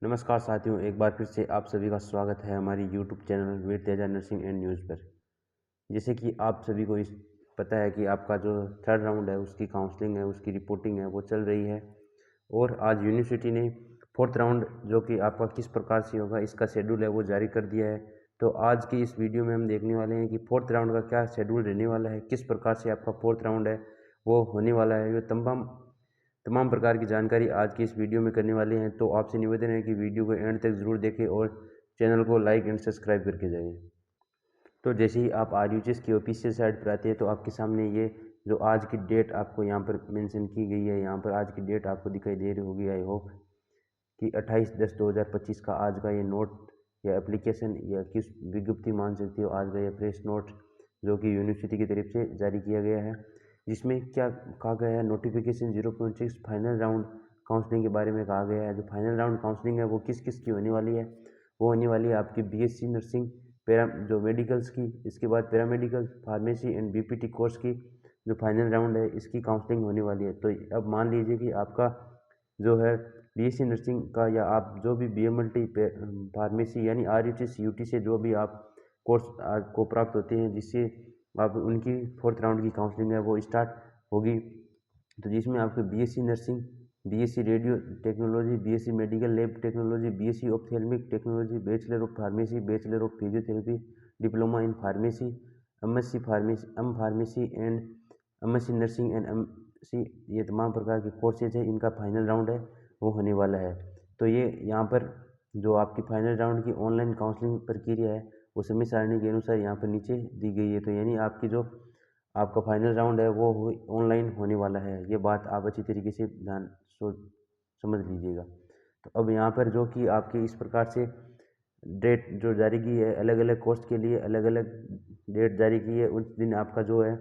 नमस्कार साथियों, एक बार फिर से आप सभी का स्वागत है हमारी YouTube channel Veer Teja nursing and news पर। जैसे कि आप सभी को इस पता है कि आपका जो थर्ड राउंड है उसकी काउंसलिंग है, उसकी रिपोर्टिंग है वो चल रही है। और आज यूनिवर्सिटी ने फोर्थ राउंड जो कि आपका किस प्रकार से होगा इसका शेड्यूल है वो जारी कर दिया है। तो आज की इस वीडियो में हम देखने वाले हैं कि फोर्थ राउंड का क्या शेड्यूल रहने वाला है, किस प्रकार से आपका फोर्थ राउंड है वो होने वाला है। ये तमाम तमाम प्रकार की जानकारी आज की इस वीडियो में करने वाले हैं। तो आपसे निवेदन है कि वीडियो को एंड तक ज़रूर देखें और चैनल को लाइक एंड सब्सक्राइब करके जाइए। तो जैसे ही आप RUHS की ऑफिशियल साइट पर आते हैं तो आपके सामने ये जो आज की डेट आपको यहाँ पर मेंशन की गई है, यहाँ पर आज की डेट आपको दिखाई दे रही होगी। आई होप कि 28/10/2025 का आज का ये नोट या एप्लीकेशन या किस विज्ञप्ति मान सकती हो, आज का ये प्रेस नोट जो कि यूनिवर्सिटी की तरफ से जारी किया गया है, जिसमें क्या कहा गया है, नोटिफिकेशन 0.6 फाइनल राउंड काउंसलिंग के बारे में कहा गया है। जो फाइनल राउंड काउंसलिंग है वो किस किस की होने वाली है, वो होने वाली है आपकी BSc नर्सिंग जो मेडिकल्स की, इसके बाद paramedical, pharmacy and BPT course की जो फाइनल राउंड है इसकी काउंसलिंग होने वाली है। तो अब मान लीजिए कि आपका जो है BSc नर्सिंग का या आप जो भी BMLT फार्मेसी यानी RUHS UT से जो भी आप कोर्स को प्राप्त होते हैं, जिससे आप उनकी फोर्थ राउंड की काउंसलिंग है वो स्टार्ट होगी। तो जिसमें आपको BSc nursing, BSc radio technology, BSc medical lab technology, BSc ophthalmic technology, bachelor of pharmacy, bachelor of physiotherapy, diploma in pharmacy, MSc pharmacy, pharmacy and MSc nursing and MSc, ये तमाम प्रकार के कोर्सेज है, इनका फाइनल राउंड है वो होने वाला है। तो ये यहाँ पर जो आपकी फाइनल राउंड की ऑनलाइन काउंसलिंग प्रक्रिया है वो समय सारणी के अनुसार यहाँ पर नीचे दी गई है। तो यानी आपकी जो आपका फाइनल राउंड है वो ऑनलाइन होने वाला है। ये बात आप अच्छी तरीके से ध्यान सोच समझ लीजिएगा। तो अब यहाँ पर जो कि आपकी इस प्रकार से डेट जो जारी की है, अलग अलग कोर्स के लिए अलग अलग डेट जारी की है, उस दिन आपका जो है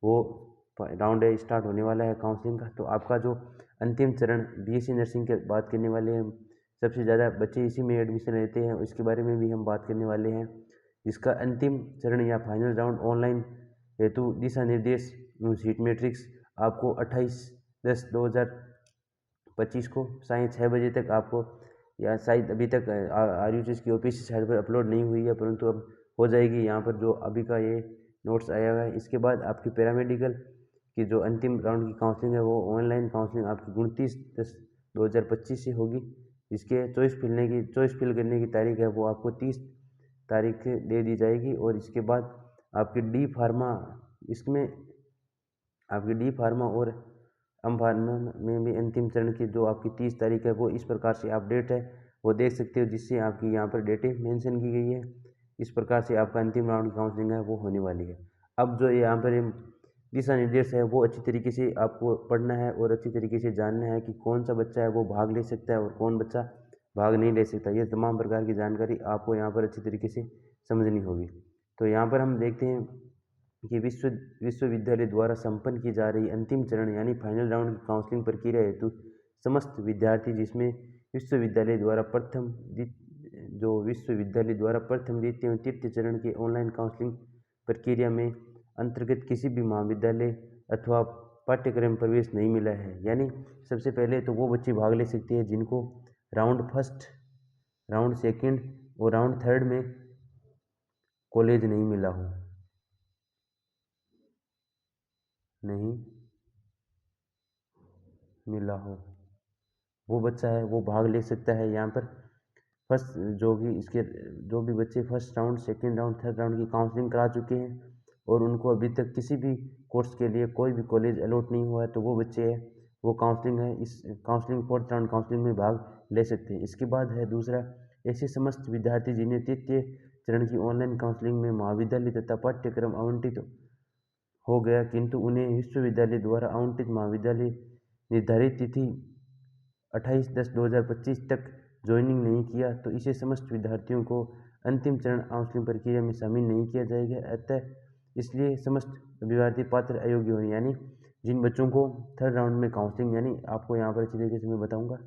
वो राउंड है स्टार्ट होने वाला है काउंसलिंग का। तो आपका जो अंतिम चरण BSc नर्सिंग की बात करने वाले हैं, सबसे ज़्यादा बच्चे इसी में एडमिशन लेते हैं, इसके बारे में भी हम बात करने वाले हैं। इसका अंतिम चरण या फाइनल राउंड ऑनलाइन हेतु दिशा निर्देश सीट मैट्रिक्स आपको 28/10/2025 को साढ़े 6 बजे तक आपको, या शायद अभी तक RUHS की ऑफिशियल साइट पर अपलोड नहीं हुई है, परंतु अब हो जाएगी। यहाँ पर जो अभी का ये नोट्स आया हुआ है, इसके बाद आपकी पैरामेडिकल की जो अंतिम राउंड की काउंसलिंग है वो ऑनलाइन काउंसलिंग आपकी 29/10/2025 से होगी। इसके चॉइस फिल करने की तारीख है वो आपको 30 तारीख दे दी जाएगी। और इसके बाद आपकी डी फार्मा, इसमें आपकी डी फार्मा और एम फार्मा में भी अंतिम चरण की जो आपकी 30 तारीख है वो इस प्रकार से आप डेट है वो देख सकते हो, जिससे आपकी यहाँ पर डेटें मेंशन की गई है। इस प्रकार से आपका अंतिम राउंड की काउंसलिंग है वो होने वाली है। अब जो यहाँ पर दिशा निर्देश है वो अच्छी तरीके से आपको पढ़ना है और अच्छी तरीके से जानना है कि कौन सा बच्चा है वो भाग ले सकता है और कौन बच्चा भाग नहीं ले सकता। ये तमाम प्रकार की जानकारी आपको यहाँ पर अच्छी तरीके से समझनी होगी। तो यहाँ पर हम देखते हैं कि विश्वविद्यालय द्वारा संपन्न की जा रही अंतिम चरण यानी फाइनल राउंड की काउंसलिंग प्रक्रिया हेतु समस्त विद्यार्थी, जिसमें विश्वविद्यालय द्वारा प्रथम, द्वितीय और तृतीय चरण के ऑनलाइन काउंसलिंग प्रक्रिया में अंतर्गत किसी भी महाविद्यालय अथवा पाठ्यक्रम प्रवेश नहीं मिला है। यानी सबसे पहले तो वो बच्चे भाग ले सकते हैं जिनको राउंड फर्स्ट, राउंड सेकंड और राउंड थर्ड में कॉलेज नहीं मिला हो, नहीं मिला हो, वो बच्चा है वो भाग ले सकता है। यहाँ पर फर्स्ट जो भी इसके जो भी बच्चे first round, second round, third round की काउंसलिंग करा चुके हैं और उनको अभी तक किसी भी कोर्स के लिए कोई भी कॉलेज अलॉट नहीं हुआ है, तो वो बच्चे हैं वो काउंसलिंग है इस काउंसलिंग फोर्थ राउंड काउंसलिंग में भाग ले सकते हैं। इसके बाद है दूसरा, ऐसे समस्त विद्यार्थी जिन्हें तृतीय चरण की ऑनलाइन काउंसलिंग में महाविद्यालय तथा पाठ्यक्रम आवंटित हो गया, किंतु उन्हें विश्वविद्यालय द्वारा आवंटित महाविद्यालय निर्धारित तिथि 28/10/2025 तक ज्वाइनिंग नहीं किया, तो इसे समस्त विद्यार्थियों को अंतिम चरण काउंसलिंग प्रक्रिया में शामिल नहीं किया जाएगा। अतः इसलिए समस्त विद्यार्थी पात्र अयोग्य होंगे। यानी जिन बच्चों को थर्ड राउंड में काउंसलिंग, यानी आपको यहाँ पर अच्छी तरीके से मैं बताऊँगा,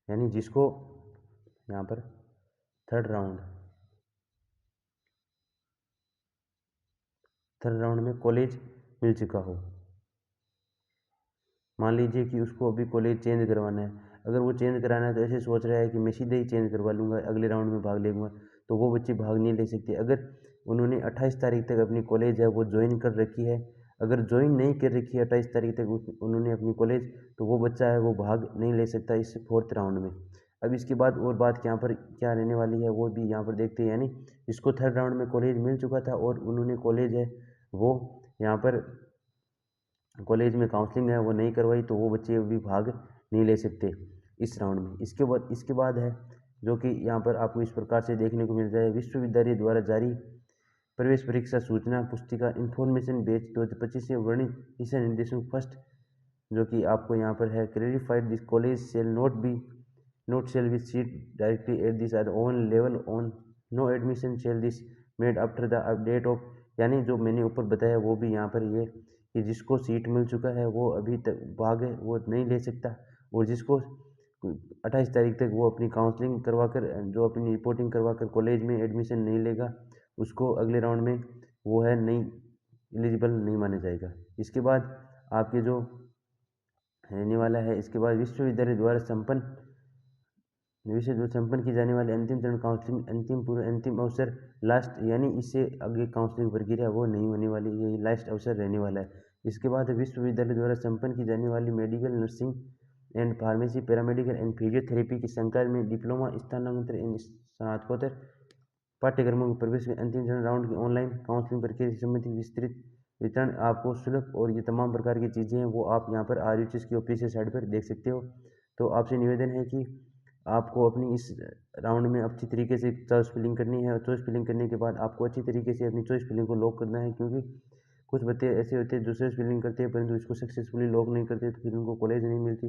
यानी जिसको यहाँ पर थर्ड राउंड थर्ड राउंड में कॉलेज मिल चुका हो। मान लीजिए कि उसको अभी कॉलेज चेंज करवाना है, अगर वो चेंज कराना है तो ऐसे सोच रहा है कि मैं सीधे ही चेंज करवा लूँगा, अगले राउंड में भाग लेंगे, तो वो बच्चे भाग नहीं ले सकते। अगर उन्होंने 28 तारीख तक अपनी कॉलेज है वो ज्वाइन कर रखी है, अगर ज्वाइन नहीं कर रखी है 28 तारीख तक उन्होंने अपनी कॉलेज, तो वो बच्चा है वो भाग नहीं ले सकता इस फोर्थ राउंड में। अब इसके बाद और बात यहाँ पर क्या रहने वाली है वो भी यहाँ पर देखते हैं। यानी इसको थर्ड राउंड में कॉलेज मिल चुका था और उन्होंने कॉलेज है वो यहाँ पर कॉलेज में काउंसलिंग है वो नहीं करवाई, तो वो बच्चे भी भाग नहीं ले सकते इस राउंड में। इसके बाद है जो कि यहाँ पर आपको इस प्रकार से देखने को मिल जाए, विश्वविद्यालय द्वारा जारी प्रवेश परीक्षा सूचना पुस्तिका इन्फॉर्मेशन बैच 2025 से वर्णित दिशा निर्देशों फर्स्ट, जो कि आपको यहाँ पर है clarified this college shall not shall be seat directly at this are own level on no admission shall this made after the update of. यानी जो मैंने ऊपर बताया वो भी यहाँ पर ये कि जिसको सीट मिल चुका है वो अभी तक भाग है वो नहीं ले सकता, और जिसको 28 तारीख तक वो अपनी काउंसलिंग करवा कर जो अपनी रिपोर्टिंग करवा कर कॉलेज में एडमिशन नहीं लेगा उसको अगले राउंड में वो है नहीं एलिजिबल नहीं माना जाएगा। इसके बाद आपके जो रहने वाला है, इसके बाद विश्वविद्यालय द्वारा संपन्न की जाने वाली अंतिम चरण काउंसलिंग अंतिम अवसर लास्ट, यानी इससे आगे काउंसलिंग प्रक्रिया वो नहीं होने वाली, यही लास्ट अवसर रहने वाला है। इसके बाद विश्वविद्यालय द्वारा संपन्न की जाने वाली medical nursing and pharmacy paramedical and physiotherapy की संकाय में डिप्लोमा स्नातकोत्तर एंड स्नातकोत्तर पाठ्यक्रमों में प्रवेश के अंतिम चरण राउंड की ऑनलाइन काउंसलिंग प्रक्रिया से संबंधित विस्तृत वितरण आपको शुल्क और ये तमाम प्रकार की चीज़ें हैं वो आप यहाँ पर RUHS की ऑफिशियल साइट पर देख सकते हो। तो आपसे निवेदन है कि आपको अपनी इस राउंड में अच्छी तरीके से चॉइस फिलिंग करनी है, और चॉइस फिलिंग करने के बाद आपको अच्छी तरीके से अपनी चॉइस फिलिंग को लॉक करना है, क्योंकि कुछ बच्चे ऐसे होते हैं जो चॉइस फिलिंग करते हैं परंतु इसको सक्सेसफुली लॉक नहीं करते, तो फिर उनको कॉलेज नहीं मिलती,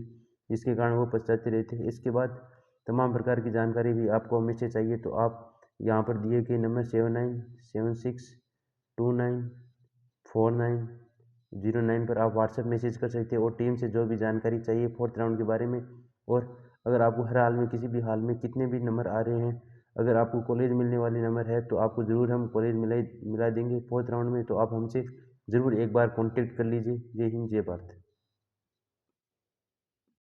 जिसके कारण वो पछताते रहते हैं। इसके बाद तमाम प्रकार की जानकारी भी आपको हमेशा चाहिए, तो आप यहाँ पर दिए गए नंबर 7976294909 पर आप व्हाट्सएप मैसेज कर सकते हैं और टीम से जो भी जानकारी चाहिए फोर्थ राउंड के बारे में, और अगर आपको हर हाल में किसी भी हाल में कितने भी नंबर आ रहे हैं, अगर आपको कॉलेज मिलने वाले नंबर है तो आपको ज़रूर हम कॉलेज मिला देंगे फोर्थ राउंड में, तो आप हमसे ज़रूर एक बार कॉन्टेक्ट कर लीजिए। जय हिंद जय भारत।